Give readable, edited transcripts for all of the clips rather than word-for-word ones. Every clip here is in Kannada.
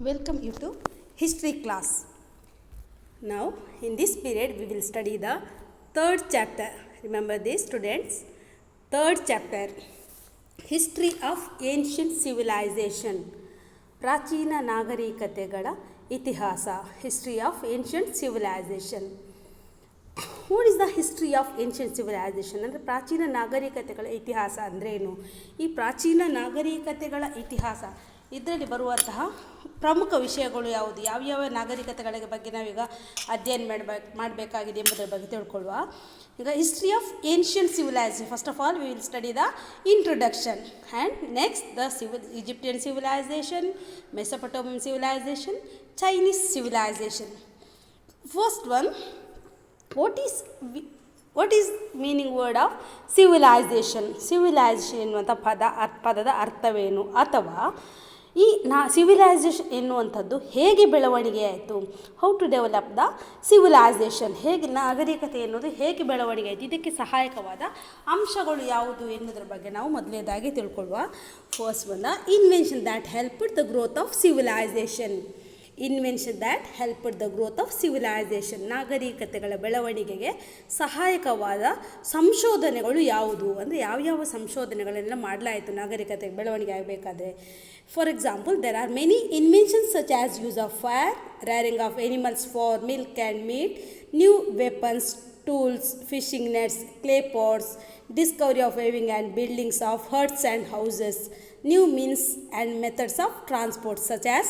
Welcome you to history class. Now in this period we will study the third chapter. Remember this students, third chapter, history of ancient civilization, ಪ್ರಾಚೀನ ನಾಗರಿಕತೆಗಳ ಇತಿಹಾಸ, history of ancient civilization. What is the history of ancient civilisation ಅಂದರೆ ಪ್ರಾಚೀನ ನಾಗರಿಕತೆಗಳ ಇತಿಹಾಸ ಅಂದ್ರೇನು? ಈ ಪ್ರಾಚೀನ ನಾಗರಿಕತೆಗಳ ಇತಿಹಾಸ ಇದರಲ್ಲಿ ಬರುವಂತಹ ಪ್ರಮುಖ ವಿಷಯಗಳು ಯಾವುದು, ಯಾವ್ಯಾವ ನಾಗರಿಕತೆಗಳ ಬಗ್ಗೆ ನಾವೀಗ ಅಧ್ಯಯನ ಮಾಡಬೇಕಾಗಿದೆ ಎಂಬುದರ ಬಗ್ಗೆ ತಿಳ್ಕೊಳ್ಳುವ. ಈಗ history of ancient civilization, first of all we will study the introduction and next the Egyptian civilization, Mesopotamian civilization, Chinese civilization. First one, what is meaning word of civilization? civilization ಎನ್ನುವಂಥ ಪದದ ಅರ್ಥವೇನು, ಅಥವಾ ಈ ಸಿವಿಲೈಸೇಷನ್ ಎನ್ನುವಂಥದ್ದು ಹೇಗೆ ಬೆಳವಣಿಗೆ ಆಯಿತು, how to develop the civilisation, ಹೇಗೆ ನಾಗರಿಕತೆ ಎನ್ನುವುದು ಹೇಗೆ ಬೆಳವಣಿಗೆ ಆಯಿತು, ಇದಕ್ಕೆ ಸಹಾಯಕವಾದ ಅಂಶಗಳು ಯಾವುದು ಎನ್ನುವುದರ ಬಗ್ಗೆ ನಾವು ಮೊದಲನೇದಾಗಿ ತಿಳ್ಕೊಳ್ಳುವ. First one, invention that helped the growth of civilization. Invention that helped the growth of civilization, ನಾಗರಿಕತೆಗಳ ಬೆಳವಣಿಗೆಗೆ ಸಹಾಯಕವಾದ ಸಂಶೋಧನೆಗಳು ಯಾವುದು, ಅಂದರೆ ಯಾವ್ಯಾವ ಸಂಶೋಧನೆಗಳನ್ನೆಲ್ಲ ಮಾಡಲಾಯಿತು ನಾಗರಿಕತೆ ಬೆಳವಣಿಗೆ ಆಗಬೇಕಾದ್ರೆ. For example, there are many inventions such as use of fire, rearing of animals for milk and meet, new weapons, tools, fishing nets, clay pots, discovery of weaving and buildings of huts and houses, new means and methods of transport such as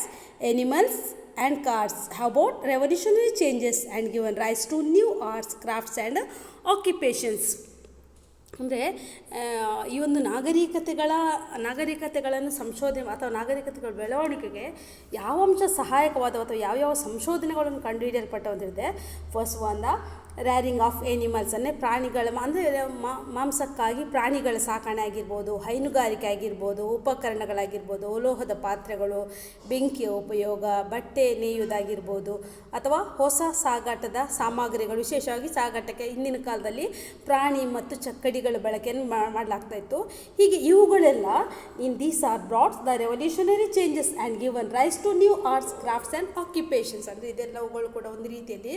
animals and cars have brought revolutionary changes and given rise to new arts, crafts and occupations. ಅಂದರೆ ಈ ಒಂದು ನಾಗರಿಕತೆಗಳನ್ನು ಸಂಶೋಧನೆ ಅಥವಾ ನಾಗರಿಕತೆಗಳ ಬೆಳವಣಿಗೆಗೆ ಯಾವ ಅಂಶ ಸಹಾಯಕವಾದ ಅಥವಾ ಯಾವ್ಯಾವ ಸಂಶೋಧನೆಗಳನ್ನು ಕಂಡುಹಿಡಿಯಲ್ಪಟ್ಟವು ಅಂತ ಹೇಳಿದೆ. First one, the rearing of animals, ಅಂದರೆ ಪ್ರಾಣಿಗಳ ಅಂದರೆ ಮಾಂಸಕ್ಕಾಗಿ ಪ್ರಾಣಿಗಳ ಸಾಕಣೆ ಆಗಿರ್ಬೋದು, ಹೈನುಗಾರಿಕೆ ಆಗಿರ್ಬೋದು, ಉಪಕರಣಗಳಾಗಿರ್ಬೋದು, ಲೋಹದ ಪಾತ್ರೆಗಳು, ಬೆಂಕಿಯ ಉಪಯೋಗ, ಬಟ್ಟೆ ನೇಯುವುದಾಗಿರ್ಬೋದು, ಅಥವಾ ಹೊಸ ಸಾಗಾಟದ ಸಾಮಗ್ರಿಗಳು, ವಿಶೇಷವಾಗಿ ಸಾಗಾಟಕ್ಕೆ ಹಿಂದಿನ ಕಾಲದಲ್ಲಿ ಪ್ರಾಣಿ ಮತ್ತು ಚಕ್ಕಡಿಗಳ ಬಳಕೆಯನ್ನು ಮಾಡಲಾಗ್ತಾಯಿತ್ತು. ಹೀಗೆ ಇವುಗಳೆಲ್ಲ in these are brought the revolutionary changes and given rise to new arts, crafts and occupations. ಅಂದರೆ ಇದೆಲ್ಲವುಗಳು ಕೂಡ ಒಂದು ರೀತಿಯಲ್ಲಿ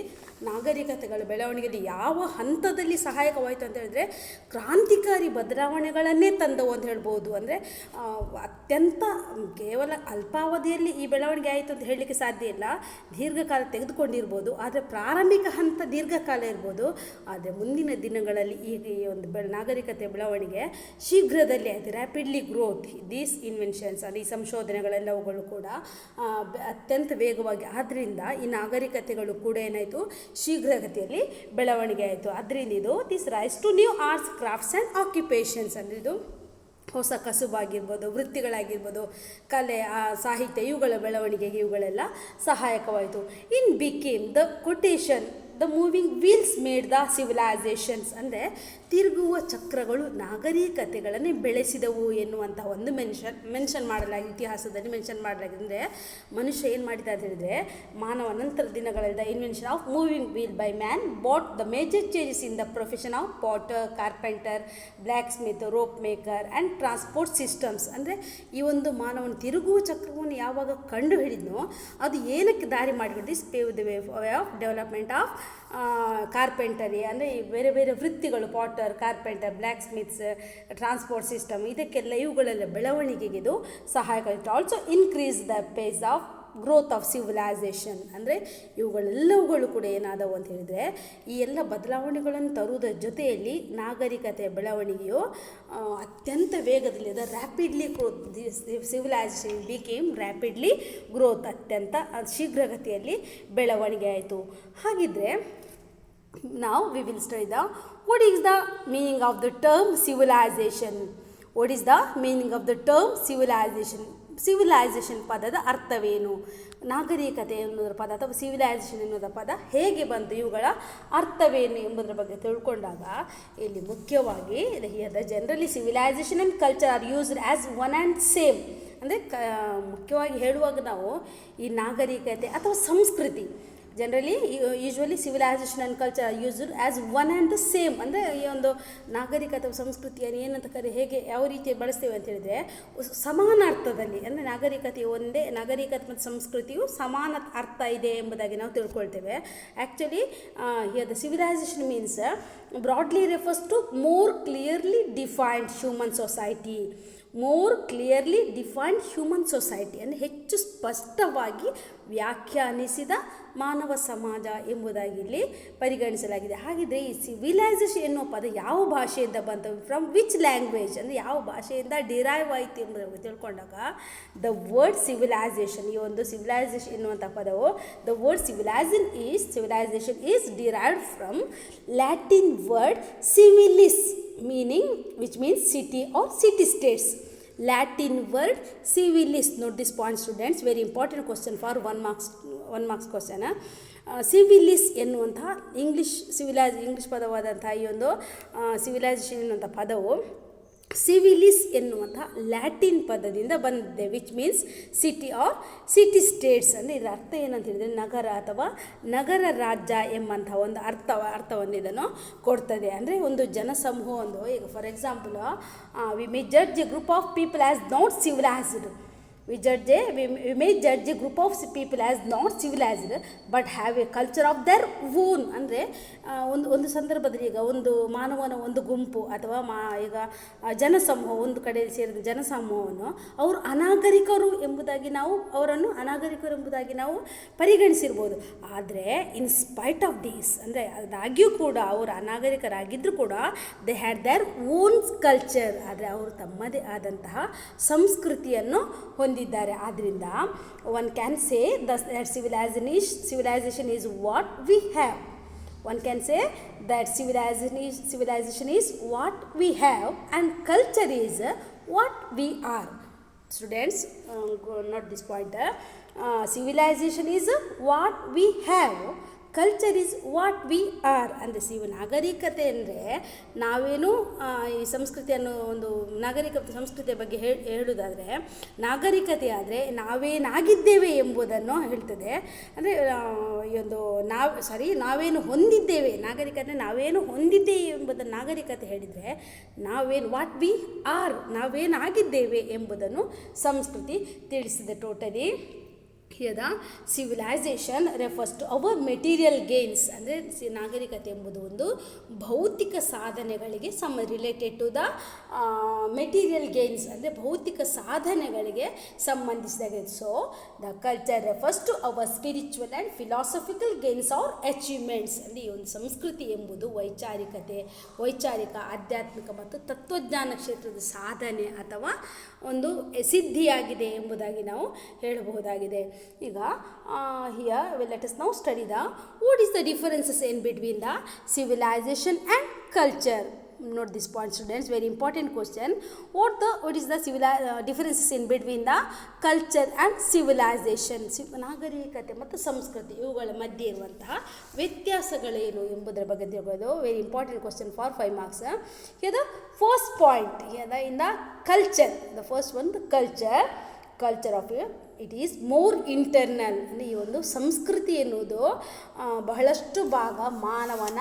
ನಾಗರಿಕತೆಗಳ ಬೆಳವಣಿಗೆಯಲ್ಲಿ ಯಾವ ಹಂತದಲ್ಲಿ ಸಹಾಯಕವಾಯಿತು ಅಂತ ಹೇಳಿದ್ರೆ ಕ್ರಾಂತಿಕಾರಿ ಬದಲಾವಣೆಗಳನ್ನೇ ತಂದವು ಅಂತ ಹೇಳ್ಬೋದು. ಅಂದರೆ ಅತ್ಯಂತ ಕೇವಲ ಅಲ್ಪಾವಧಿಯಲ್ಲಿ ಈ ಬೆಳವಣಿಗೆ ಆಯಿತು ಅಂತ ಹೇಳಲಿಕ್ಕೆ ಸಾಧ್ಯ ಇಲ್ಲ, ದೀರ್ಘಕಾಲ ತೆಗೆದುಕೊಂಡಿರ್ಬೋದು. ಆದರೆ ಪ್ರಾರಂಭಿಕ ಹಂತ ದೀರ್ಘಕಾಲ ಇರ್ಬೋದು, ಆದರೆ ಮುಂದಿನ ದಿನಗಳಲ್ಲಿ ಈ ಒಂದು ನಾಗರಿಕತೆ ಬೆಳವಣಿಗೆ ಶೀಘ್ರದಲ್ಲಿ ಆಯಿತು, ರ್ಯಾಪಿಡ್ಲಿ ಗ್ರೋತ್. ದೀಸ್ ಇನ್ವೆನ್ಷನ್ಸ್ ಅಂದರೆ ಈ ಸಂಶೋಧನೆಗಳೆಲ್ಲವುಗಳು ಕೂಡ ಅತ್ಯಂತ ವೇಗವಾಗಿ, ಆದ್ದರಿಂದ ಈ ನಾಗರಿಕತೆಗಳು ಕೂಡ ಏನಾಯಿತು, ಶೀಘ್ರಗತಿಯಲ್ಲಿ ಬೆಳವಣಿಗೆ ಆಯಿತು. ಅದರಿಂದ ಇದು this rise to new arts, crafts and occupations, ಅಂದರೆ ಇದು ಹೊಸ ಕಸುಬಾಗಿರ್ಬೋದು, ವೃತ್ತಿಗಳಾಗಿರ್ಬೋದು, ಕಲೆ, ಸಾಹಿತ್ಯ, ಇವುಗಳ ಬೆಳವಣಿಗೆಗೆ ಇವುಗಳೆಲ್ಲ ಸಹಾಯಕವಾಯಿತು. In became the quotation the moving wheels made the civilizations, ಅಂದರೆ ತಿರುಗುವ ಚಕ್ರಗಳು ನಾಗರಿಕತೆಗಳನ್ನು ಬೆಳೆಸಿದವು ಎನ್ನುವಂಥ ಒಂದು ಮೆನ್ಷನ್ ಮಾಡಲಾಗಿದೆ, ಇತಿಹಾಸದಲ್ಲಿ ಮೆನ್ಷನ್ ಮಾಡಲಾಗಿದೆ. ಅಂದರೆ ಮನುಷ್ಯ ಏನು ಮಾಡಿದ ಅಂತ ಹೇಳಿದರೆ, ಮಾನವ ನಂತರ ದಿನಗಳಲ್ಲಿ the invention of moving wheel by man bought the major changes in the profession of Potter, carpenter, black Smith, rope maker and transport systems. ಅಂದರೆ ಈ ಒಂದು ಮಾನವನ ತಿರುಗುವ ಚಕ್ರವನ್ನು ಯಾವಾಗ ಕಂಡು ಹಿಡಿದ್ನೋ ಅದು ಏನಕ್ಕೆ ದಾರಿ ಮಾಡಿಬಿಟ್ಟು this pave the way of development of ಕಾರ್ಪೆಂಟರಿ, ಅಂದರೆ ಈ ಬೇರೆ ಬೇರೆ ವೃತ್ತಿಗಳು, Potter, carpenter, black Smith's, transport system, ಇದಕ್ಕೆಲ್ಲ ಇವುಗಳೆಲ್ಲ ಬೆಳವಣಿಗೆಗೆ ಇದು ಸಹಾಯಕ. It also increase the phase of growth of civilisation. ಅಂದರೆ ಇವುಗಳೆಲ್ಲವುಗಳು ಕೂಡ ಏನಾದವು ಅಂತ ಹೇಳಿದರೆ, ಈ ಎಲ್ಲ ಬದಲಾವಣೆಗಳನ್ನು ತರುವುದರ ಜೊತೆಯಲ್ಲಿ ನಾಗರಿಕತೆಯ ಬೆಳವಣಿಗೆಯು ಅತ್ಯಂತ ವೇಗದಲ್ಲಿ ಇದೆ, rapidly growth. Civilisation became rapidly growth, ಅತ್ಯಂತ ಶೀಘ್ರಗತಿಯಲ್ಲಿ ಬೆಳವಣಿಗೆ ಆಯಿತು. ಹಾಗಿದ್ದರೆ now we will study the what is the meaning of the term civilization. What is the meaning of the term civilization? Civilisation ಪದದ ಅರ್ಥವೇನು, ನಾಗರಿಕತೆ ಎನ್ನುವುದರ ಪದ ಅಥವಾ ಸಿವಿಲೈಸೇಷನ್ ಎನ್ನುವುದರ ಪದ ಹೇಗೆ ಬಂತು, ಇವುಗಳ ಅರ್ಥವೇನು ಎಂಬುದರ ಬಗ್ಗೆ ತಿಳ್ಕೊಂಡಾಗ ಇಲ್ಲಿ ಮುಖ್ಯವಾಗಿ the generally civilisation and culture are used as one and same. ಅಂದರೆ ಮುಖ್ಯವಾಗಿ ಹೇಳುವಾಗ ನಾವು ಈ ನಾಗರಿಕತೆ ಅಥವಾ ಸಂಸ್ಕೃತಿ generally usually civilisation and culture are used as one and the same. ಅಂದರೆ ಈ ಒಂದು ನಾಗರಿಕತೆ ಸಂಸ್ಕೃತಿಯನ್ನು ಏನಂತ ಹೇಗೆ ಯಾವ ರೀತಿ ಬಳಸ್ತೇವೆ ಅಂತ ಹೇಳಿದರೆ ಸಮಾನ ಅರ್ಥದಲ್ಲಿ, ಅಂದರೆ ನಾಗರಿಕತೆಯು ಒಂದೇ, ನಾಗರಿಕತೆ ಮತ್ತು ಸಂಸ್ಕೃತಿಯು ಸಮಾನ ಅರ್ಥ ಇದೆ ಎಂಬುದಾಗಿ ನಾವು ತಿಳ್ಕೊಳ್ತೇವೆ. Actually here the civilization means broadly refers to more clearly defined human society. More clearly defined human society ಅಂದರೆ ಹೆಚ್ಚು ಸ್ಪಷ್ಟವಾಗಿ ವ್ಯಾಖ್ಯಾನಿಸಿದ ಮಾನವ ಸಮಾಜ ಎಂಬುದಾಗಿ ಇಲ್ಲಿ ಪರಿಗಣಿಸಲಾಗಿದೆ. ಹಾಗಿದ್ರೆ ಈ ಸಿವಿಲೈಸೇಷನ್ ಎನ್ನುವ ಪದ ಯಾವ ಭಾಷೆಯಿಂದ ಬಂತು, ಫ್ರಮ್ ವಿಚ್ ಲ್ಯಾಂಗ್ವೇಜ್, ಅಂದರೆ ಯಾವ ಭಾಷೆಯಿಂದ ಡಿರೈವ್ ಆಯಿತು ಎಂಬುದನ್ನು ತಿಳ್ಕೊಂಡಾಗ ದ ವರ್ಡ್ ಸಿವಿಲೈಸೇಷನ್, ಈ ಒಂದು ಸಿವಿಲೈಸೇಷನ್ ಎನ್ನುವಂಥ ಪದವು the word civilization is derived from Latin word civilis meaning which means city or city states. Latin word civilis. Note this point students, very important question for 1 marks question. ಸಿವಿಲಿಸ್ ಎನ್ನುವಂತಹ ಇಂಗ್ಲಿಷ್ ಪದವಾದಂತಹ ಈ ಒಂದು ಸಿವಿಲೈಸೇಷನ್ ಎನ್ನುವಂಥ ಪದವು ಸಿವಿಲಿಸ್ ಎನ್ನುವಂಥ ಲ್ಯಾಟಿನ್ ಪದದಿಂದ ಬಂದಿದೆ, which means city or city states. ಅಂದರೆ ಇದರ ಅರ್ಥ ಏನಂತ ಹೇಳಿದರೆ ನಗರ ಅಥವಾ ನಗರ ರಾಜ್ಯ ಎಂಬಂಥ ಒಂದು ಅರ್ಥವನ್ನು ಇದನ್ನು ಕೊಡ್ತದೆ. ಅಂದರೆ ಒಂದು ಜನಸಮೂಹ, ಒಂದು ಈಗ for example we may judge A group of people as not civilised. We may judge a group of people as not civilized but have a culture of their own. ಅಂದರೆ ಒಂದು ಸಂದರ್ಭದಲ್ಲಿ ಈಗ ಒಂದು ಮಾನವನ ಒಂದು ಗುಂಪು ಅಥವಾ ಈಗ ಜನಸಮೂಹ, ಒಂದು ಕಡೆ ಸೇರಿದ ಜನಸಮೂಹವನ್ನು ಅವರು ಅನಾಗರಿಕರು ಎಂಬುದಾಗಿ ನಾವು ಪರಿಗಣಿಸಿರ್ಬೋದು. ಆದರೆ ಇನ್ ಸ್ಪೈಟ್ ಆಫ್ ದಿಸ್, ಅಂದರೆ ಅದಾಗ್ಯೂ ಕೂಡ ಅವರು ಅನಾಗರಿಕರಾಗಿದ್ದರೂ ಕೂಡ they had their own culture, ಆದರೆ ಅವರು ತಮ್ಮದೇ ಆದಂತಹ ಸಂಸ್ಕೃತಿಯನ್ನು ಹೊಂದಿದ್ದಾರೆ. ಆದ್ದರಿಂದ one can say that civilization is what we have. One can say that civilization is what we have and culture is what we are. Students, note this point. Civilization is what we have, culture is what we are. ಅಂದರೆ ನಾಗರಿಕತೆ ಅಂದರೆ ನಾವೇನು ಈ ಸಂಸ್ಕೃತಿಯನ್ನು ಒಂದು ಸಂಸ್ಕೃತಿಯ ಬಗ್ಗೆ ಹೇಳುವುದಾದರೆ, ನಾಗರಿಕತೆ ಆದರೆ ನಾವೇನಾಗಿದ್ದೇವೆ ಎಂಬುದನ್ನು ಹೇಳ್ತದೆ. ಅಂದರೆ ಈ ಒಂದು ನಾವೇನು ಹೊಂದಿದ್ದೇವೆ, ನಾಗರಿಕತೆ ನಾವೇನು ಹೊಂದಿದ್ದೇವೆ ಎಂಬುದನ್ನು ನಾಗರಿಕತೆ ಹೇಳಿದರೆ, ವಾಟ್ ವಿ ಆರ್, ನಾವೇನಾಗಿದ್ದೇವೆ ಎಂಬುದನ್ನು ಸಂಸ್ಕೃತಿ ತಿಳಿಸಿದೆ totally. Here the civilization refers to our material gains. ಅಂದರೆ ನಾಗರಿಕತೆ ಎಂಬುದು ಒಂದು ಭೌತಿಕ ಸಾಧನೆಗಳಿಗೆ related to the material gains, ಅಂದರೆ ಭೌತಿಕ ಸಾಧನೆಗಳಿಗೆ ಸಂಬಂಧಿಸಿದಾಗ. So the culture refers to our spiritual and philosophical gains or achievements. ಅಂದರೆ ಈ ಒಂದು ಸಂಸ್ಕೃತಿ ಎಂಬುದು ವೈಚಾರಿಕ, ಆಧ್ಯಾತ್ಮಿಕ ಮತ್ತು ತತ್ವಜ್ಞಾನ ಕ್ಷೇತ್ರದ ಸಾಧನೆ ಅಥವಾ ಒಂದು ಸಿದ್ಧಿಯಾಗಿದೆ ಎಂಬುದಾಗಿ ನಾವು ಹೇಳಬಹುದಾಗಿದೆ. ಈಗ here let us now study what is the differences in between the civilization and culture. Note this point students, very important question. What is the differences in between the culture and civilization? ನಾಗರಿಕತೆ ಮತ್ತು ಸಂಸ್ಕೃತಿ ಇವುಗಳ ಮಧ್ಯೆ ಇರುವಂತಹ ವ್ಯತ್ಯಾಸಗಳೇನು ಎಂಬುದರ ಬಗ್ಗೆ ತಿಳ್ಕೊಳ್ಳೋದು very important question for 5 marks. Here the first point, in the culture, the first one, the culture of it is more internal. ಅಂದರೆ ಈ ಒಂದು ಸಂಸ್ಕೃತಿ ಎನ್ನುವುದು ಬಹಳಷ್ಟು ಭಾಗ ಮಾನವನ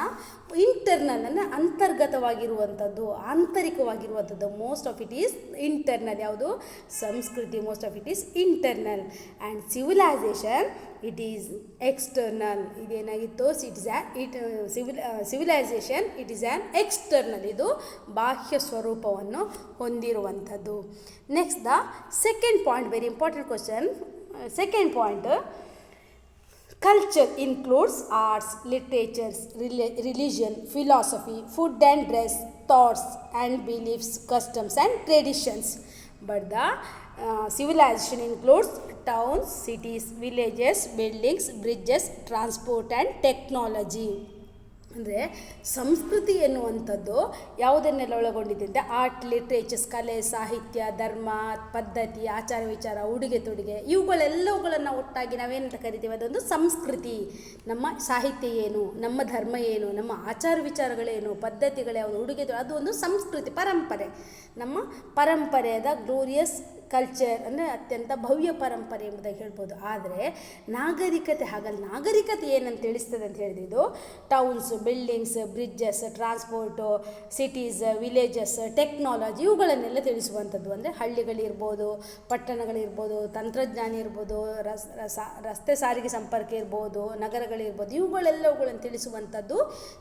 ಇಂಟರ್ನಲ್, ಅಂದರೆ ಅಂತರ್ಗತವಾಗಿರುವಂಥದ್ದು, ಆಂತರಿಕವಾಗಿರುವಂಥದ್ದು. Most of it is internal. ಯಾವುದು ಸಂಸ್ಕೃತಿ most of it is internal. And civilization it is external. ಇದೇನಾಗಿತ್ತು, civilization it is an external. ಇದು ಬಾಹ್ಯ ಸ್ವರೂಪವನ್ನು ಹೊಂದಿರುವಂಥದ್ದು. Next the second point, very important question. Second point, culture includes arts, literatures, religion, philosophy, food and dress, thoughts and beliefs, customs and traditions. But the civilization includes towns, cities, villages, buildings, bridges, transport and technology. ಅಂದರೆ ಸಂಸ್ಕೃತಿ ಎನ್ನುವಂಥದ್ದು ಯಾವುದನ್ನೆಲ್ಲ ಒಳಗೊಂಡಿದೆ ಅಂದರೆ ಆರ್ಟ್, ಲಿಟ್ರೇಚರ್ಸ್, ಕಲೆ, ಸಾಹಿತ್ಯ, ಧರ್ಮ, ಪದ್ಧತಿ, ಆಚಾರ ವಿಚಾರ, ಉಡುಗೆ ತೊಡುಗೆ, ಇವುಗಳೆಲ್ಲವುಗಳನ್ನು ಒಟ್ಟಾಗಿ ನಾವೇನಂತ ಕರಿತೀವಿ, ಅದೊಂದು ಸಂಸ್ಕೃತಿ. ನಮ್ಮ ಸಾಹಿತ್ಯ ಏನು, ನಮ್ಮ ಧರ್ಮ ಏನು, ನಮ್ಮ ಆಚಾರ ವಿಚಾರಗಳೇನು, ಪದ್ಧತಿಗಳು ಯಾವುದು, ಉಡುಗೆ, ಅದು ಒಂದು ಸಂಸ್ಕೃತಿ, ಪರಂಪರೆ. ನಮ್ಮ ಪರಂಪರೆಯಾದ ಗ್ಲೋರಿಯಸ್ ಕಲ್ಚರ್ ಅಂದರೆ ಅತ್ಯಂತ ಭವ್ಯ ಪರಂಪರೆ ಎಂಬುದಾಗಿ ಹೇಳ್ಬೋದು. ಆದರೆ ನಾಗರಿಕತೆ ಹಾಗಲ್ಲ. ನಾಗರಿಕತೆ ಏನಂತ ತಿಳಿಸ್ತದೆ ಅಂತ ಹೇಳಿದ್ರೆ ಇದು towns, buildings, bridges, transport, cities, villages, technology ಇವುಗಳನ್ನೆಲ್ಲ ತಿಳಿಸುವಂಥದ್ದು. ಅಂದರೆ ಹಳ್ಳಿಗಳಿರ್ಬೋದು, ಪಟ್ಟಣಗಳಿರ್ಬೋದು, ತಂತ್ರಜ್ಞಾನ ಇರ್ಬೋದು, ರಸ್ತೆ ಸಾರಿಗೆ ಸಂಪರ್ಕ ಇರ್ಬೋದು, ನಗರಗಳಿರ್ಬೋದು, ಇವುಗಳೆಲ್ಲವುಗಳನ್ನು ತಿಳಿಸುವಂಥದ್ದು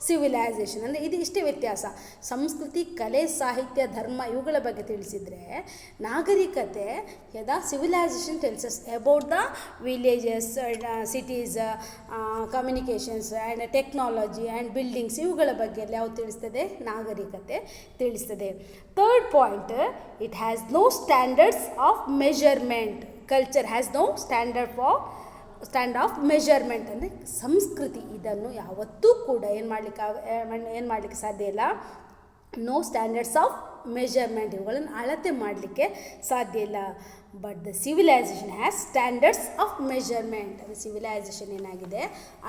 ಸಿವಿಲೈಸೇಷನ್. ಅಂದರೆ ಇದು ಇಷ್ಟೇ ವ್ಯತ್ಯಾಸ. ಸಂಸ್ಕೃತಿ, ಕಲೆ, ಸಾಹಿತ್ಯ, ಧರ್ಮ ಇವುಗಳ ಬಗ್ಗೆ ತಿಳಿಸಿದರೆ ನಾಗರಿಕತೆ civilization tells us about the villages, cities, communications and technology and buildings ಇವುಗಳ ಬಗ್ಗೆ ಎಲ್ಲ ಯಾವುದು ತಿಳಿಸ್ತದೆ? ನಾಗರಿಕತೆ ತಿಳಿಸ್ತದೆ. Third point, it has no standards of measurement. Culture has no stand of measurement. ಅಂದರೆ ಸಂಸ್ಕೃತಿ ಇದನ್ನು ಯಾವತ್ತೂ ಕೂಡ ಏನು ಮಾಡಲಿಕ್ಕೆ ಸಾಧ್ಯ ಇಲ್ಲ. ನೋ ಸ್ಟ್ಯಾಂಡರ್ಡ್ಸ್ ಆಫ್ ಮೆಜರ್ಮೆಂಟ್, ಇವುಗಳನ್ನು ಅಳತೆ ಮಾಡಲಿಕ್ಕೆ ಸಾಧ್ಯ ಇಲ್ಲ. But the civilisation has standards of measurement. ಅದು ಸಿವಿಲೈಸೇಷನ್ ಏನಾಗಿದೆ?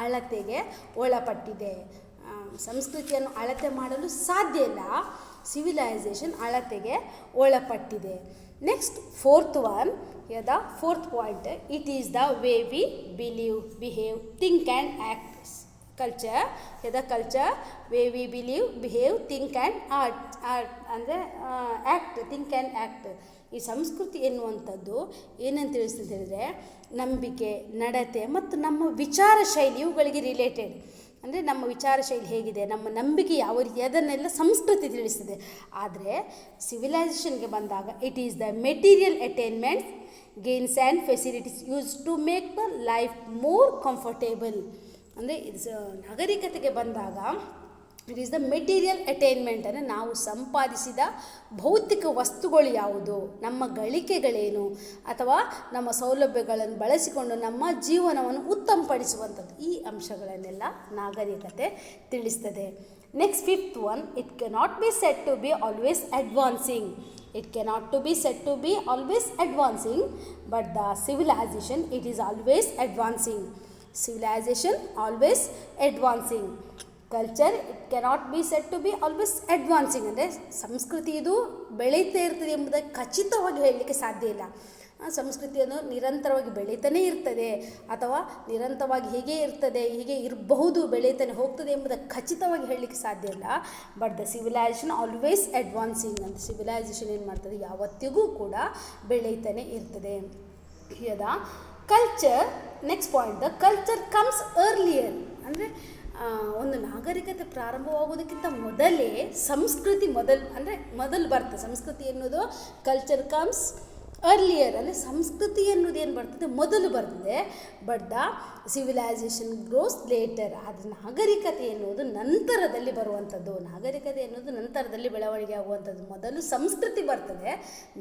ಅಳತೆಗೆ ಒಳಪಟ್ಟಿದೆ. ಸಂಸ್ಕೃತಿಯನ್ನು ಅಳತೆ ಮಾಡಲು ಸಾಧ್ಯ ಇಲ್ಲ. ಸಿವಿಲೈಸೇಷನ್ ಅಳತೆಗೆ ಒಳಪಟ್ಟಿದೆ. Next fourth point, it is the way we believe, behave, think and act. Culture way we believe, behave, think and art ಅಂದರೆ ಆ್ಯಕ್ಟ್, ಥಿಂಕ್ ಆ್ಯಂಡ್ ಆ್ಯಕ್ಟ್. ಈ ಸಂಸ್ಕೃತಿ ಎನ್ನುವಂಥದ್ದು ಏನಂತ ತಿಳಿಸ್ತಂತ ಹೇಳಿದರೆ ನಂಬಿಕೆ, ನಡತೆ ಮತ್ತು ನಮ್ಮ ವಿಚಾರ ಶೈಲಿ ಇವುಗಳಿಗೆ ರಿಲೇಟೆಡ್. ಅಂದರೆ ನಮ್ಮ ವಿಚಾರ ಶೈಲಿ ಹೇಗಿದೆ, ನಮ್ಮ ನಂಬಿಕೆ ಯಾವ ರೀತಿ, ಅದನ್ನೆಲ್ಲ ಸಂಸ್ಕೃತಿ ತಿಳಿಸ್ತದೆ. ಆದರೆ ಸಿವಿಲೈಸೇಷನ್ಗೆ ಬಂದಾಗ it is the material attainments, gains and facilities use to make the life more comfortable. ಅಂದರೆ ನಾಗರಿಕತೆಗೆ ಬಂದಾಗ it is the material attainment. ಅಂದರೆ ನಾವು ಸಂಪಾದಿಸಿದ ಭೌತಿಕ ವಸ್ತುಗಳು ಯಾವುದು, ನಮ್ಮ ಗಳಿಕೆಗಳೇನು, ಅಥವಾ ನಮ್ಮ ಸೌಲಭ್ಯಗಳನ್ನು ಬಳಸಿಕೊಂಡು ನಮ್ಮ ಜೀವನವನ್ನು ಉತ್ತಮಪಡಿಸುವಂಥದ್ದು, ಈ ಅಂಶಗಳನ್ನೆಲ್ಲ ನಾಗರಿಕತೆ ತಿಳಿಸ್ತದೆ. Next fifth one, it cannot be said to be always advancing. It cannot to be said to be always advancing, but the civilization, it is always advancing. Civilization always advancing. Culture, it cannot be said to be always advancing. ಅಂದರೆ ಸಂಸ್ಕೃತಿ ಇದು ಬೆಳೀತಾ ಇರ್ತದೆ ಎಂಬುದಕ್ಕೆ ಖಚಿತವಾಗಿ ಹೇಳಲಿಕ್ಕೆ ಸಾಧ್ಯ ಇಲ್ಲ. ಸಂಸ್ಕೃತಿಯನ್ನು ನಿರಂತರವಾಗಿ ಬೆಳೀತಾನೇ ಇರ್ತದೆ ಅಥವಾ ನಿರಂತರವಾಗಿ ಹೀಗೆ ಇರ್ತದೆ, ಹೀಗೆ ಇರಬಹುದು, ಬೆಳೀತಾನೆ ಹೋಗ್ತದೆ ಎಂಬುದಕ್ಕೆ ಖಚಿತವಾಗಿ ಹೇಳಲಿಕ್ಕೆ ಸಾಧ್ಯ ಇಲ್ಲ. But the civilization always advancing. ಅಂತ ಸಿವಿಲೈಸೇಷನ್ ಏನು ಮಾಡ್ತದೆ? ಯಾವತ್ತಿಗೂ ಕೂಡ ಬೆಳೀತಾನೆ ಇರ್ತದೆ. ಹೀದ culture, next point, the culture comes earlier. ಅಂದರೆ ಒಂದು ನಾಗರಿಕತೆ ಪ್ರಾರಂಭವಾಗೋದಕ್ಕಿಂತ ಮೊದಲೇ ಸಂಸ್ಕೃತಿ ಮೊದಲು ಬರ್ತದೆ. ಸಂಸ್ಕೃತಿ ಎನ್ನುವುದು ಕಲ್ಚರ್ ಕಮ್ಸ್ ಅರ್ಲಿಯರ್. ಅಂದರೆ ಸಂಸ್ಕೃತಿ ಎನ್ನುವುದು ಏನು ಬರ್ತದೆ? ಮೊದಲು ಬರ್ತದೆ. But the civilisation grows later. ಆದರೆ ನಾಗರಿಕತೆ ಎನ್ನುವುದು ನಂತರದಲ್ಲಿ ಬರುವಂಥದ್ದು. ನಾಗರಿಕತೆ ಎನ್ನುವುದು ನಂತರದಲ್ಲಿ ಬೆಳವಣಿಗೆ ಆಗುವಂಥದ್ದು. ಮೊದಲು ಸಂಸ್ಕೃತಿ ಬರ್ತದೆ,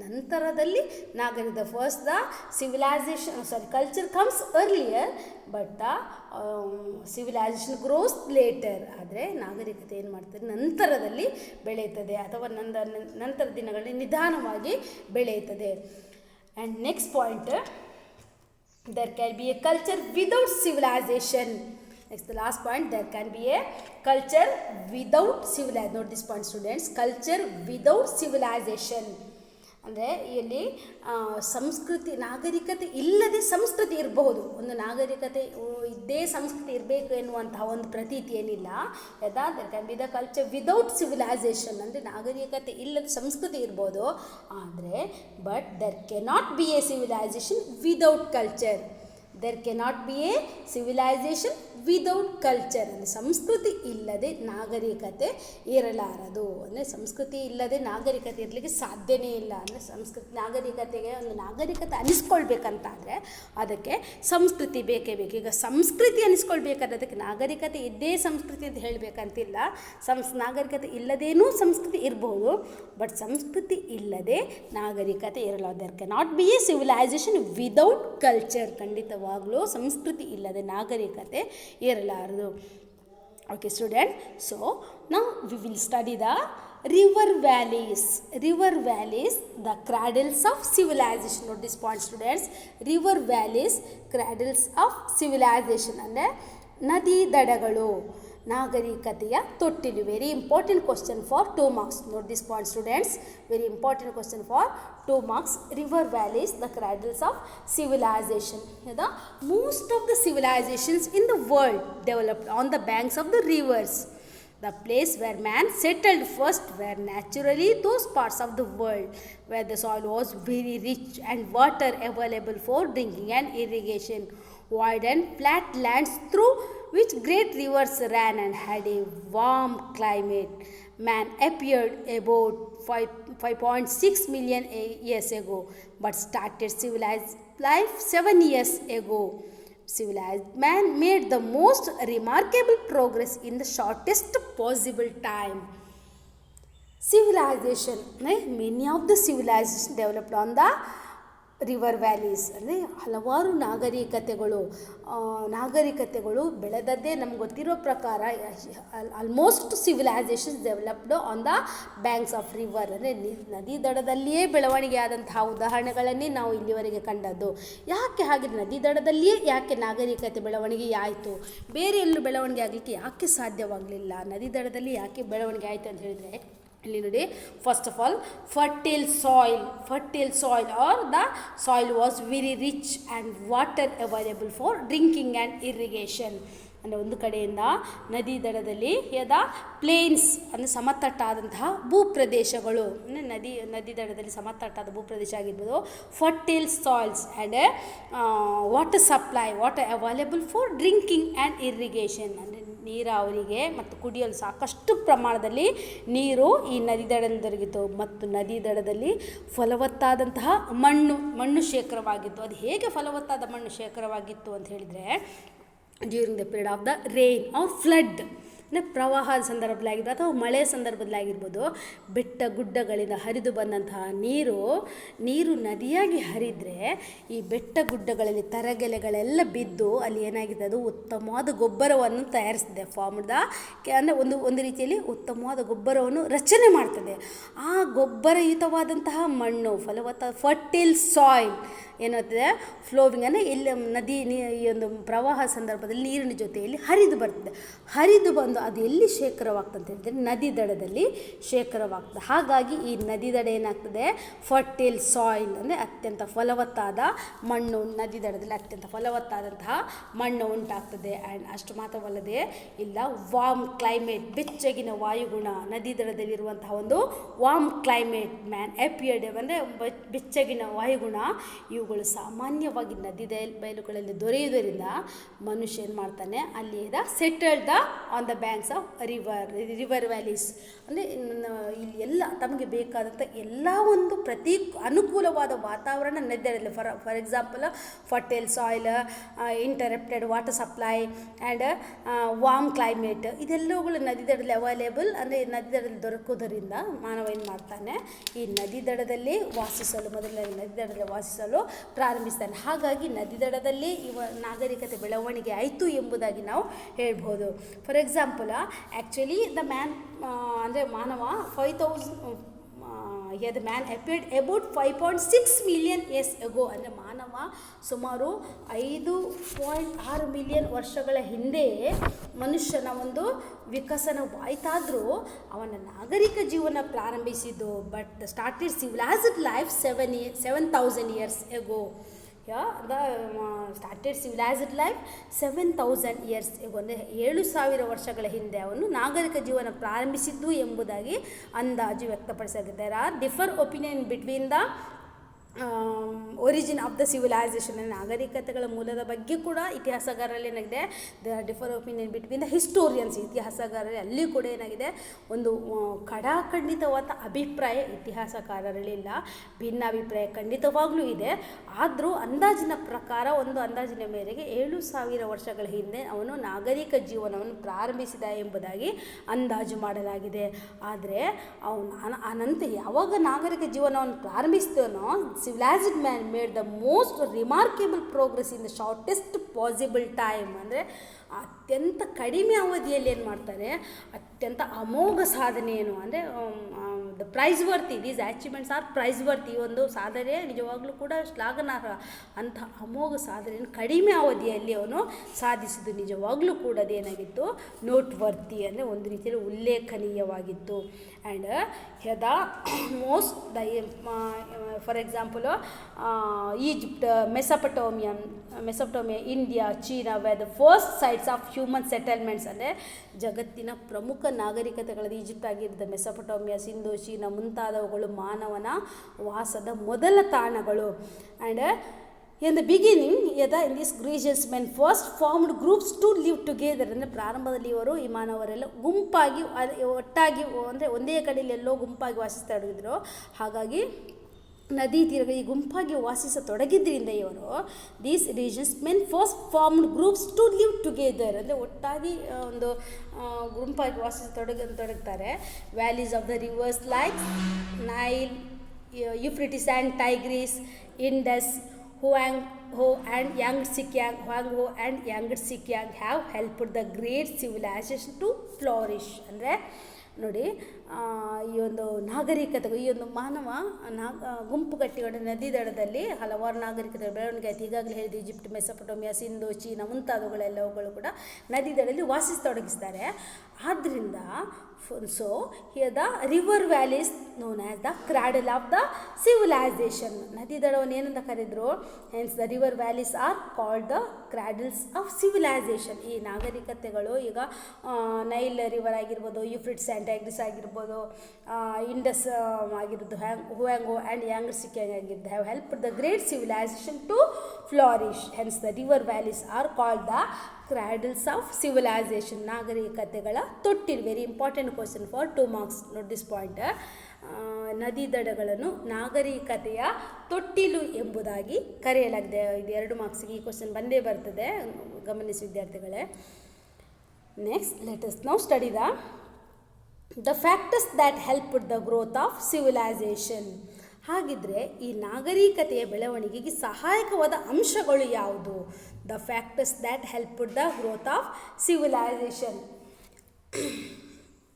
ನಂತರದಲ್ಲಿ ನಾಗರಿಕತೆ. First the culture comes earlier, but the civilisation grows later. ಆದರೆ ನಾಗರಿಕತೆ ಏನು ಮಾಡ್ತದೆ? ನಂತರದಲ್ಲಿ ಬೆಳೆಯುತ್ತದೆ, ಅಥವಾ ನಂತರ ದಿನಗಳಲ್ಲಿ ನಿಧಾನವಾಗಿ ಬೆಳೆಯುತ್ತದೆ. And next point, there can be a culture without civilization. Next, the last point, there can be a culture without civilization. Note this point, students. Culture without civilization. ಅಂದರೆ ಇಲ್ಲಿ ಸಂಸ್ಕೃತಿ, ನಾಗರಿಕತೆ ಇಲ್ಲದೆ ಸಂಸ್ಕೃತಿ ಇರಬಹುದು. ಒಂದು ನಾಗರಿಕತೆ ಇದ್ದೇ ಸಂಸ್ಕೃತಿ ಇರಬೇಕು ಎನ್ನುವಂತಹ ಒಂದು ಪ್ರತೀತಿ ಏನಿಲ್ಲ. There can be the culture without civilisation. ಅಂದರೆ ನಾಗರಿಕತೆ ಇಲ್ಲದ ಸಂಸ್ಕೃತಿ ಇರ್ಬೋದು, ಆದರೆ but there cannot be a civilisation without culture. There cannot be a civilisation without culture. ಅಂದರೆ ಸಂಸ್ಕೃತಿ ಇಲ್ಲದೆ ನಾಗರಿಕತೆ ಇರಲಾರದು. ಅಂದರೆ ಸಂಸ್ಕೃತಿ ಇಲ್ಲದೆ ನಾಗರಿಕತೆ ಇರಲಿಕ್ಕೆ ಸಾಧ್ಯವೇ ಇಲ್ಲ. ಅಂದರೆ ನಾಗರಿಕತೆಗೆ ಒಂದು ನಾಗರಿಕತೆ ಅನಿಸ್ಕೊಳ್ಬೇಕಂತಾದರೆ ಅದಕ್ಕೆ ಸಂಸ್ಕೃತಿ ಬೇಕೇ ಬೇಕು. ಈಗ ಸಂಸ್ಕೃತಿ ಅನಿಸ್ಕೊಳ್ಬೇಕಾದ್ರೆ ಅದಕ್ಕೆ ನಾಗರಿಕತೆ ಇದ್ದೇ ಸಂಸ್ಕೃತಿ ಅಂತ ಹೇಳಬೇಕಂತಿಲ್ಲ. ನಾಗರಿಕತೆ ಇಲ್ಲದೇನೂ ಸಂಸ್ಕೃತಿ ಇರಬಹುದು, ಬಟ್ ಸಂಸ್ಕೃತಿ ಇಲ್ಲದೆ ನಾಗರಿಕತೆ ಇರಲಾರದು. There cannot be a civilisation without culture. ಖಂಡಿತವಾಗಲೂ ಸಂಸ್ಕೃತಿ ಇಲ್ಲದೆ ನಾಗರಿಕತೆ ಇರಲಾರದು. Okay student, so now we will study the river valleys. River valleys, the cradles of civilization. Note this point students. River valleys, cradles of civilization. ಅಂದರೆ ನದಿ ದಡಗಳು. ನಾಗರಿಕತೆಯ ತೊಟ್ಟಿಲು. Very important question for 2 marks. Note this point students, very important question for 2 marks. River valleys, the cradles of civilization. The most of the civilizations in the world developed on the banks of the rivers. The place where man settled first were naturally those parts of the world where the soil was very rich and water available for drinking and irrigation, wide and flat lands through which great rivers ran and had a warm climate. Man appeared about 5.6 million years ago, but started civilized life 7 years ago. Civilized man made the most remarkable progress in the shortest possible time. Civilization, many of the civilizations developed on the river valleys. ಅಂದರೆ ಹಲವಾರು ನಾಗರಿಕತೆಗಳು ಬೆಳೆದದ್ದೇ ನಮ್ಗೆ ಗೊತ್ತಿರೋ ಪ್ರಕಾರ almost civilisations developed on the banks of river. ಅಂದರೆ ನದಿ ದಡದಲ್ಲಿಯೇ ಬೆಳವಣಿಗೆ ಆದಂತಹ ಉದಾಹರಣೆಗಳನ್ನೇ ನಾವು ಇಲ್ಲಿವರೆಗೆ ಕಂಡದ್ದು. ಯಾಕೆ ಹಾಗೆ ನದಿ ದಡದಲ್ಲಿಯೇ ಯಾಕೆ ನಾಗರಿಕತೆ ಬೆಳವಣಿಗೆ ಆಯಿತು, ಬೇರೆ ಎಲ್ಲೂ ಬೆಳವಣಿಗೆ ಆಗಲಿಕ್ಕೆ ಯಾಕೆ ಸಾಧ್ಯವಾಗಲಿಲ್ಲ, ನದಿ ದಡದಲ್ಲಿ ಯಾಕೆ ಬೆಳವಣಿಗೆ ಆಯಿತು ಅಂತ ಹೇಳಿದರೆ, ಇಲ್ಲಿ ನೋಡಿ, first of all fertile soil are the soil was very rich and water available for drinking and irrigation. ಅಂದರೆ ಒಂದು ಕಡೆಯಿಂದ ನದಿ ದಡದಲ್ಲಿ ಪ್ಲೇನ್ಸ್ ಅಂದರೆ ಸಮತಟ್ಟಾದಂತಹ ಭೂಪ್ರದೇಶಗಳು, ನದಿ ದಡದಲ್ಲಿ ಸಮತಟ್ಟಾದ ಭೂಪ್ರದೇಶ ಆಗಿರ್ಬೋದು. Fertile soils and water supply, water available for drinking and irrigation. ಅಂದರೆ ನೀರಾವರಿಗೆ ಮತ್ತು ಕುಡಿಯಲು ಸಾಕಷ್ಟು ಪ್ರಮಾಣದಲ್ಲಿ ನೀರು ಈ ನದಿ ದಡದಲ್ಲಿ ದೊರಕಿತು. ಮತ್ತು ನದಿ ದಡದಲ್ಲಿ ಫಲವತ್ತಾದಂತಹ ಮಣ್ಣು ಶೇಖರವಾಗಿತ್ತು. ಅದು ಹೇಗೆ ಫಲವತ್ತಾದ ಮಣ್ಣು ಶೇಖರವಾಗಿತ್ತು ಅಂತ ಹೇಳಿದರೆ, during the period of the rain or flood, ಅಂದರೆ ಪ್ರವಾಹದ ಸಂದರ್ಭದಲ್ಲಾಗಿರ್ಬೋದು ಅಥವಾ ಮಳೆಯ ಸಂದರ್ಭದಲ್ಲಾಗಿರ್ಬೋದು, ಬೆಟ್ಟ ಗುಡ್ಡಗಳಿಂದ ಹರಿದು ಬಂದಂತಹ ನೀರು ನದಿಯಾಗಿ ಹರಿದರೆ ಈ ಬೆಟ್ಟ ಗುಡ್ಡಗಳಲ್ಲಿ ತರಗೆಲೆಗಳೆಲ್ಲ ಬಿದ್ದು ಅಲ್ಲಿ ಏನಾಗಿದೆ, ಅದು ಉತ್ತಮವಾದ ಗೊಬ್ಬರವನ್ನು ತಯಾರಿಸ್ತದೆ. ಅಂದರೆ ಒಂದು ರೀತಿಯಲ್ಲಿ ಉತ್ತಮವಾದ ಗೊಬ್ಬರವನ್ನು ರಚನೆ ಮಾಡ್ತದೆ. ಆ ಗೊಬ್ಬರಯುತವಾದಂತಹ ಮಣ್ಣು, ಫರ್ಟೈಲ್ ಸಾಯಿಲ್ ಏನಾಗ್ತದೆ, ಫ್ಲೋವಿಂಗ್ ಅಂದರೆ ಇಲ್ಲಿ ಈ ಒಂದು ಪ್ರವಾಹ ಸಂದರ್ಭದಲ್ಲಿ ನೀರಿನ ಜೊತೆಯಲ್ಲಿ ಹರಿದು ಬಂದು ಅದು ಎಲ್ಲಿ ಶೇಖರವಾಗ್ತದೆ ಅಂತ ಹೇಳಿದರೆ ನದಿ ದಡದಲ್ಲಿ ಶೇಖರವಾಗ್ತದೆ. ಹಾಗಾಗಿ ಈ ನದಿ ದಡ ಏನಾಗ್ತದೆ, ಫರ್ಟೈಲ್ ಸಾಯಿಲ್ ಅಂದರೆ ಅತ್ಯಂತ ಫಲವತ್ತಾದ ಮಣ್ಣು, ನದಿ ದಡದಲ್ಲಿ ಅತ್ಯಂತ ಫಲವತ್ತಾದಂತಹ ಮಣ್ಣು ಉಂಟಾಗ್ತದೆ. ಆ್ಯಂಡ್ ಅಷ್ಟು ಮಾತ್ರವಲ್ಲದೆ ಇಲ್ಲ ವಾರ್ಮ್ ಕ್ಲೈಮೇಟ್, ಬೆಚ್ಚಗಿನ ವಾಯುಗುಣ, ನದಿ ದಡದಲ್ಲಿರುವಂತಹ ಒಂದು ವಾರ್ಮ್ ಕ್ಲೈಮೇಟ್, ಮ್ಯಾನ್ ಅಪಿಯರ್ಡ್ ಅಂದರೆ ಬೆಚ್ಚಗಿನ ವಾಯುಗುಣ, ಇವುಗಳು ಸಾಮಾನ್ಯವಾಗಿ ನದಿ ಬಯಲುಗಳಲ್ಲಿ ದೊರೆಯುವುದರಿಂದ ಮನುಷ್ಯ ಏನು ಮಾಡ್ತಾನೆ, ಅಲ್ಲಿ settled on the banks of river valleys. ಅಂದರೆ ಇಲ್ಲಿ ಎಲ್ಲ ತಮಗೆ ಬೇಕಾದಂಥ ಎಲ್ಲ ಒಂದು ಅನುಕೂಲವಾದ ವಾತಾವರಣ ನದಿಯಲ್ಲಿ, for example fertile soil, interrupted water supply and warm climate, ಇದೆಲ್ಲವುಗಳು ನದಿ ದಡದಲ್ಲಿ ಅವೈಲೇಬಲ್, ಅಂದರೆ ನದಿ ದಡದಲ್ಲಿ ದೊರಕುವುದರಿಂದ ಮಾನವ ಏನು ಮಾಡ್ತಾನೆ, ಈ ನದಿ ದಡದಲ್ಲಿ ವಾಸಿಸಲು ಪ್ರಾರಂಭಿಸ್ತಾನೆ. ಹಾಗಾಗಿ ನದಿ ದಡದಲ್ಲಿ ನಾಗರಿಕತೆ ಬೆಳವಣಿಗೆ ಆಯಿತು ಎಂಬುದಾಗಿ ನಾವು ಹೇಳ್ಬೋದು. ಫಾರ್ ಎಕ್ಸಾಂಪಲ್, ಆ್ಯಕ್ಚುಲಿ ಅಂದರೆ ಮಾನವ 5,000 the man appeared about 5.6 million years ago. ಅಂದರೆ ಮಾನವ ಸುಮಾರು 5.6 ಮಿಲಿಯನ್ ವರ್ಷಗಳ ಹಿಂದೆ ಮನುಷ್ಯನ ಒಂದು ವಿಕಸನವಾಯಿತಾದರೂ ಅವನ ನಾಗರಿಕ ಜೀವನ ಪ್ರಾರಂಭಿಸಿದ್ದು. But started civilized life 7,000 years ago. Started civilized life 7,000 years ago. ಅಂದರೆ 7,000 ವರ್ಷಗಳ ಹಿಂದೆ ಅವನು ನಾಗರಿಕ ಜೀವನ ಪ್ರಾರಂಭಿಸಿದ್ದು ಎಂಬುದಾಗಿ ಅಂದಾಜು ವ್ಯಕ್ತಪಡಿಸಲಾಗಿದೆ. Differ opinion between the origin of the civilization. ನಾಗರಿಕತೆಗಳ ಮೂಲದ ಬಗ್ಗೆ ಕೂಡ ಇತಿಹಾಸಗಾರರಲ್ಲಿ ಏನಾಗಿದೆ, differ opinion between the historians. ಇತಿಹಾಸಗಾರರಲ್ಲಿ ಅಲ್ಲಿ ಕೂಡ ಏನಾಗಿದೆ, ಒಂದು ಖಡಾಖಂಡಿತವಾದ ಅಭಿಪ್ರಾಯ ಇತಿಹಾಸಕಾರರಲ್ಲಿ ಇಲ್ಲ, ಭಿನ್ನಾಭಿಪ್ರಾಯ ಖಂಡಿತವಾಗ್ಲೂ ಇದೆ. ಆದರೂ ಅಂದಾಜಿನ ಪ್ರಕಾರ, ಒಂದು ಅಂದಾಜಿನ ಮೇರೆಗೆ 7,000 ವರ್ಷಗಳ ಹಿಂದೆ ಅವನು ನಾಗರಿಕ ಜೀವನವನ್ನು ಪ್ರಾರಂಭಿಸಿದ ಎಂಬುದಾಗಿ ಅಂದಾಜು ಮಾಡಲಾಗಿದೆ. ಆದರೆ ಅವನು ಅನಂತರ ಯಾವಾಗ ನಾಗರಿಕ ಜೀವನವನ್ನು ಪ್ರಾರಂಭಿಸ್ತೇನೋ, civilized man made the most remarkable progress in the shortest possible time. ಅಂದರೆ ಅತ್ಯಂತ ಕಡಿಮೆ ಅವಧಿಯಲ್ಲಿ ಏನು ಮಾಡ್ತಾರೆ, ಅತ್ಯಂತ ಅಮೋಘ ಸಾಧನೆಯನ್ನು, ಅಂದರೆ the praiseworthy, these achievements are praiseworthy. ಈ ಒಂದು ಸಾಧನೆ ನಿಜವಾಗ್ಲೂ ಕೂಡ ಶ್ಲಾಘನಾರ್ಹ. ಅಂಥ ಅಮೋಘ ಸಾಧನೆಯನ್ನು ಕಡಿಮೆ ಅವಧಿಯಲ್ಲಿ ಅವನು ಸಾಧಿಸಿದ್ದು ನಿಜವಾಗ್ಲೂ ಕೂಡ ಅದೇನಾಗಿತ್ತು, ನೋಟ್ ವರ್ತಿ, ಅಂದರೆ ಒಂದು ರೀತಿಯಲ್ಲಿ ಉಲ್ಲೇಖನೀಯವಾಗಿತ್ತು. And the most for example Egypt, Mesopotamia, India, China were the first sites of human settlements. ಅಂದರೆ ಜಗತ್ತಿನ ಪ್ರಮುಖ ನಾಗರಿಕತೆಗಳದ್ದು ಈಜಿಪ್ಟ್ ಆಗಿರುತ್ತೆ, ಮೆಸೊಪಟೋಮಿಯಾ, ಸಿಂಧು, ಚೀನಾ ಮುಂತಾದವುಗಳು ಮಾನವನ ವಾಸದ ಮೊದಲ ತಾಣಗಳು. And in the beginning in this ಗ್ರೀಷಿಯಸ್ men first formed groups to live together. ಅಂದರೆ ಪ್ರಾರಂಭದಲ್ಲಿ ಇವರು ಈ ಮಾನವರೆಲ್ಲ ಗುಂಪಾಗಿ ಒಟ್ಟಾಗಿ, ಅಂದರೆ ಒಂದೇ ಕಡೆಯಲ್ಲಿ ಎಲ್ಲೋ ಗುಂಪಾಗಿ ವಾಸಿಸ್ತೊಡಗಿದ್ರು. ಹಾಗಾಗಿ ನದಿ ತೀರಗಳು ಈ ಗುಂಪಾಗಿ ವಾಸಿಸತೊಡಗಿದ್ದರಿಂದ ಇವರು these regions men first formed groups to live together, ಅಂದರೆ ಒಟ್ಟಾಗಿ ಒಂದು ಗುಂಪಾಗಿ ವಾಸಿಸತೊಡಗ್ತಾರೆ. Valleys of the rivers like Nile, Euphrates and Tigris, Indus, Huangho and Yangtze-Kiang have helped the great civilization to flourish. ಅಂದರೆ ನೋಡಿ, ಈ ಒಂದು ನಾಗರಿಕತೆಗಳು, ಈ ಒಂದು ಮಾನವ ಗುಂಪು ಕಟ್ಟಿಕೊಂಡು ನದಿ ದಡದಲ್ಲಿ ಹಲವಾರು ನಾಗರಿಕತೆ ಬೆಳವಣಿಗೆ ಆಯಿತು. ಈಗಾಗಲೇ ಹೇಳಿದ ಈಜಿಪ್ಟ್, ಮೆಸೊಪಟೋಮಿಯಾ, ಸಿಂಧು, ಚೀನಾ ಮುಂತಾದವುಗಳೆಲ್ಲವುಗಳು ಕೂಡ ನದಿ ದಡದಲ್ಲಿ ವಾಸಿಸತೊಡಗಿಸ್ತಾರೆ. ಆದ್ದರಿಂದ so here the river valley is known as the cradle of the civilization. ನದಿ ದಡವನ್ನು ಏನಂತ ಕರೆದ್ರು, hence the river valleys are called the cradles of civilization. ಈ ನಾಗರಿಕತೆಗಳು ಈಗ ನೈಲ್ ರಿವರ್ ಆಗಿರ್ಬೋದು, ಯುಫ್ರಿಟ್ಸ್ ಆ್ಯಂಡ್ ಟೈಗ್ರಿಸ್ ಆಗಿರ್ಬೋದು, ಇಂಡಸ್ ಆಗಿರ್ಬೋದು, ಹುಯಾಂಗೋ ಆ್ಯಂಡ್ ಯಾಂಗ್ಟ್ಸೆ-ಕಿಯಾಂಗ್ ಆಗಿರ್ಬೋದು, have help the great civilization to flourish. Hence the river valleys are called the cradles of civilization. ನಾಗರಿಕತೆಗಳ ತೊಟ್ಟಿಲು. Very important question for 2 marks. Note this point. ನದಿ ದಡಗಳನ್ನು ನಾಗರಿಕತೆಯ ತೊಟ್ಟಿಲು ಎಂಬುದಾಗಿ ಕರೆಯಲಾಗಿದೆ. ಇದು 2 ಮಾರ್ಕ್ಸಿಗೆ ಈ ಕ್ವಶನ್ ಬಂದೇ ಬರ್ತದೆ, ಗಮನಿಸಿ ವಿದ್ಯಾರ್ಥಿಗಳೇ. Next let us now study the factors that helped the growth of civilisation. ಹಾಗಿದ್ರೆ ಈ ನಾಗರಿಕತೆಯ ಬೆಳವಣಿಗೆಗೆ ಸಹಾಯಕವಾದ ಅಂಶಗಳು ಯಾವುದು? The factors that helped the growth of civilisation.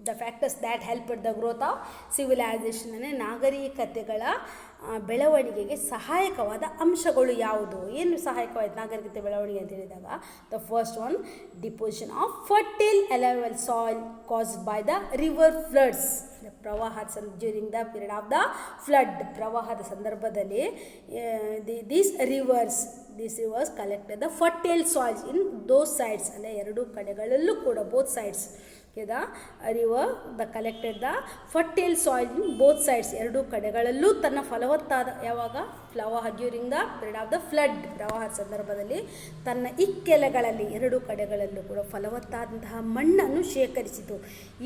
The factors that helped the growth of civilisation ಅಂದರೆ ನಾಗರಿಕತೆಗಳ ಬೆಳವಣಿಗೆಗೆ ಸಹಾಯಕವಾದ ಅಂಶಗಳು ಯಾವುದು? ಏನು ಸಹಾಯಕವಾದ ನಾಗರಿಕತೆ ಬೆಳವಣಿಗೆ ಅಂತ ಹೇಳಿದಾಗ, the first one, deposition of fertile alluvial soil caused by the river floods. ಪ್ರವಾಹದ during the period of the flood, ಪ್ರವಾಹದ ಸಂದರ್ಭದಲ್ಲಿ these rivers collected the fertile soils in those sides. ಅಂದರೆ ಎರಡೂ ಕಡೆಗಳಲ್ಲೂ ಕೂಡ, both sides the river collected the fertile soil in both sides. ಎರಡೂ ಕಡೆಗಳಲ್ಲೂ ತನ್ನ ಫಲವತ್ತಾದ, ಯಾವಾಗ ಪ್ರವಾಹ during the period of the flood, ಪ್ರವಾಹದ ಸಂದರ್ಭದಲ್ಲಿ ತನ್ನ ಇಕ್ಕೆಲೆಗಳಲ್ಲಿ ಎರಡೂ ಕಡೆಗಳಲ್ಲೂ ಕೂಡ ಫಲವತ್ತಾದಂತಹ ಮಣ್ಣನ್ನು ಶೇಖರಿಸಿತು.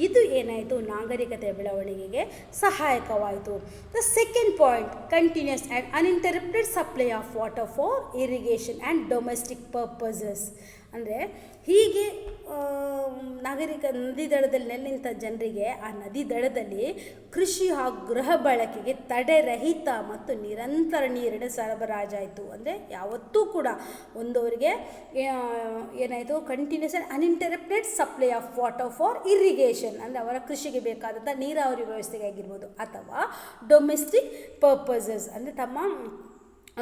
ಇದು ಏನಾಯಿತು, ನಾಗರಿಕತೆಯ ಬೆಳವಣಿಗೆಗೆ ಸಹಾಯಕವಾಯಿತು. The second point, continuous and uninterrupted supply of water for irrigation and domestic purposes. ಅಂದರೆ ಹೀಗೆ ನದಿ ದಡದಲ್ಲಿ ನೆಲೆನಿಂತ ಜನರಿಗೆ ಆ ನದಿ ದಡದಲ್ಲಿ ಕೃಷಿ ಹಾಗೂ ಗೃಹ ಬಳಕೆಗೆ ತಡೆರಹಿತ ಮತ್ತು ನಿರಂತರ ನೀರಿನ ಸರಬರಾಜಾಯಿತು. ಅಂದರೆ ಯಾವತ್ತೂ ಕೂಡ ಒಂದವರಿಗೆ ಏನಾಯಿತು, continuous and uninterrupted supply of water for irrigation, ಅಂದರೆ ಅವರ ಕೃಷಿಗೆ ಬೇಕಾದಂಥ ನೀರಾವರಿ ವ್ಯವಸ್ಥೆಗೆ ಆಗಿರ್ಬೋದು, ಅಥವಾ ಡೊಮೆಸ್ಟಿಕ್ ಪರ್ಪಸಸ್ ಅಂದರೆ ತಮ್ಮ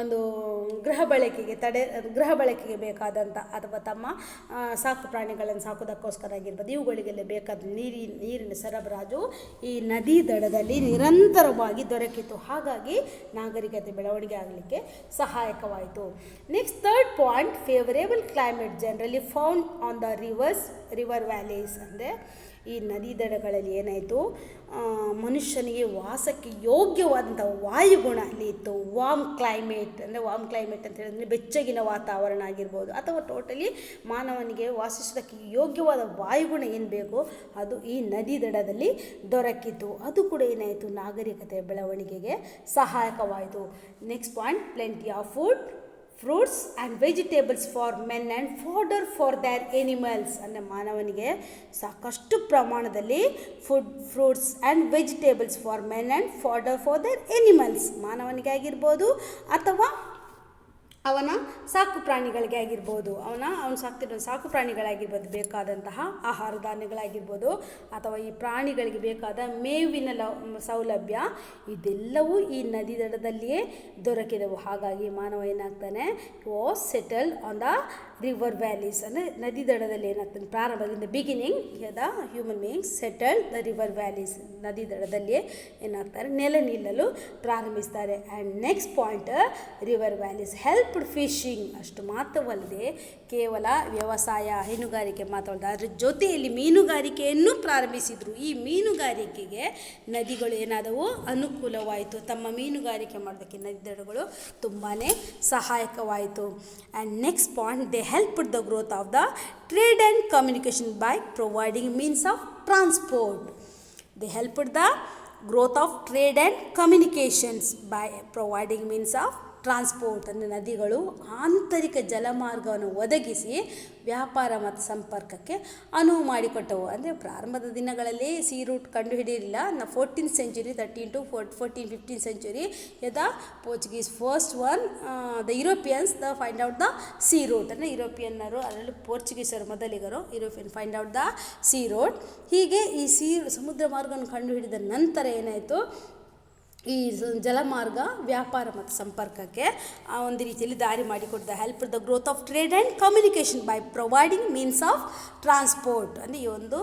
ಒಂದು ಗೃಹ ಬಳಕೆಗೆ ಬೇಕಾದಂಥ ಅಥವಾ ತಮ್ಮ ಸಾಕು ಪ್ರಾಣಿಗಳನ್ನು ಸಾಕೋದಕ್ಕೋಸ್ಕರ ಆಗಿರ್ಬೋದು, ಇವುಗಳಿಗೆಲ್ಲ ಬೇಕಾದ ನೀರಿನ ಸರಬರಾಜು ಈ ನದಿ ದಡದಲ್ಲಿ ನಿರಂತರವಾಗಿ ದೊರಕಿತು. ಹಾಗಾಗಿ ನಾಗರಿಕತೆ ಬೆಳವಣಿಗೆ ಆಗಲಿಕ್ಕೆ ಸಹಾಯಕವಾಯಿತು. Next third point, favourable climate generally found on the river valleys. ಅಂದರೆ ಈ ನದಿ ದಡಗಳಲ್ಲಿ ಏನಾಯಿತು, ಮನುಷ್ಯನಿಗೆ ವಾಸಕ್ಕೆ ಯೋಗ್ಯವಾದಂಥ ವಾಯುಗುಣ ಅಲ್ಲಿ ಇತ್ತು. ವಾರ್ಮ್ ಕ್ಲೈಮೇಟ್ ಅಂತ ಹೇಳಿದ್ರೆ ಬೆಚ್ಚಗಿನ ವಾತಾವರಣ ಆಗಿರ್ಬೋದು, ಅಥವಾ ಟೋಟಲಿ ಮಾನವನಿಗೆ ವಾಸಿಸೋದಕ್ಕೆ ಯೋಗ್ಯವಾದ ವಾಯುಗುಣ ಏನು ಬೇಕೋ ಅದು ಈ ನದಿ ದಡದಲ್ಲಿ ದೊರಕಿತು. ಅದು ಕೂಡ ಏನಾಯಿತು, ನಾಗರಿಕತೆಯ ಬೆಳವಣಿಗೆಗೆ ಸಹಾಯಕವಾಯಿತು. Next point, plenty of food, fruits and vegetables for men and fodder for their animals. ಅಂದರೆ ಮಾನವನಿಗೆ ಸಾಕಷ್ಟು ಪ್ರಮಾಣದಲ್ಲಿ fruits and vegetables for men and fodder for their animals, ಮಾನವನಿಗೆ ಆಗಿರ್ಬೋದು ಅಥವಾ ಅವನ ಸಾಕು ಪ್ರಾಣಿಗಳಿಗೆ ಆಗಿರ್ಬೋದು, ಅವನು ಸಾಕ್ತಿರೋ ಸಾಕು ಪ್ರಾಣಿಗಳಾಗಿರ್ಬೋದು ಬೇಕಾದಂತಹ ಆಹಾರ ಧಾನ್ಯಗಳಾಗಿರ್ಬೋದು, ಅಥವಾ ಈ ಪ್ರಾಣಿಗಳಿಗೆ ಬೇಕಾದ ಮೇವಿನ ಸೌಲಭ್ಯ ಇದೆಲ್ಲವೂ ಈ ನದಿ ದಡದಲ್ಲಿಯೇ ದೊರಕಿದವು. ಹಾಗಾಗಿ ಮಾನವ ಏನಾಗ್ತಾನೆ, was settled on the river valleys. ಅಂದರೆ ನದಿ ದಡದಲ್ಲಿ ಏನಾಗ್ತಾನೆ, ಪ್ರಾರಂಭದಿಂದ beginning the human beings settled the river valleys. ನದಿ ದಡದಲ್ಲಿಯೇ ಏನಾಗ್ತಾರೆ, ನೆಲೆ ನಿಲ್ಲಲು ಪ್ರಾರಂಭಿಸ್ತಾರೆ. And next point, river valleys help fishing. ಅಷ್ಟು ಮಾತ್ರವಲ್ಲದೆ ಕೇವಲ ವ್ಯವಸಾಯ ಹೈನುಗಾರಿಕೆ ಮಾತ್ರವಲ್ಲದೆ ಅದರ ಜೊತೆಯಲ್ಲಿ ಮೀನುಗಾರಿಕೆಯನ್ನು ಪ್ರಾರಂಭಿಸಿದರು. ಈ ಮೀನುಗಾರಿಕೆಗೆ ನದಿಗಳು ಏನಾದವು, ಅನುಕೂಲವಾಯಿತು. ತಮ್ಮ ಮೀನುಗಾರಿಕೆ ಮಾಡೋದಕ್ಕೆ ನದಿ ದಡಗಳು ತುಂಬಾ ಸಹಾಯಕವಾಯಿತು. And next point, they helped the growth of the trade and communication by providing means of transport. They helped the growth of trade and communications by providing means of transport. ಅಂದರೆ ನದಿಗಳು ಆಂತರಿಕ ಜಲಮಾರ್ಗವನ್ನು ಒದಗಿಸಿ ವ್ಯಾಪಾರ ಮತ್ತು ಸಂಪರ್ಕಕ್ಕೆ ಅನುವು ಮಾಡಿಕೊಟ್ಟವು. ಅಂದರೆ ಪ್ರಾರಂಭದ ದಿನಗಳಲ್ಲಿ ಸೀ ರೂಟ್ ಕಂಡುಹಿಡಿಯಲಿಲ್ಲ. 14th century 13 to 14-15 century ಯದ Portuguese first one the Europeans the find out the sea route. ಅಂದರೆ ಯುರೋಪಿಯನ್ನರು, ಅದರಲ್ಲಿ ಪೋರ್ಚುಗೀಸರು ಮೊದಲಿಗರು, European find out the sea route. ಹೀಗೆ ಈ ಸಮುದ್ರ ಮಾರ್ಗವನ್ನು ಕಂಡುಹಿಡಿದ ನಂತರ ಏನಾಯಿತು, ಈ ಜಲಮಾರ್ಗ ವ್ಯಾಪಾರ ಮತ್ತು ಸಂಪರ್ಕಕ್ಕೆ ಒಂದು ರೀತಿಯಲ್ಲಿ ದಾರಿ ಮಾಡಿಕೊಡ್ದ. Help the growth of trade and communication by providing means of transport. ಅಂದರೆ ಈ ಒಂದು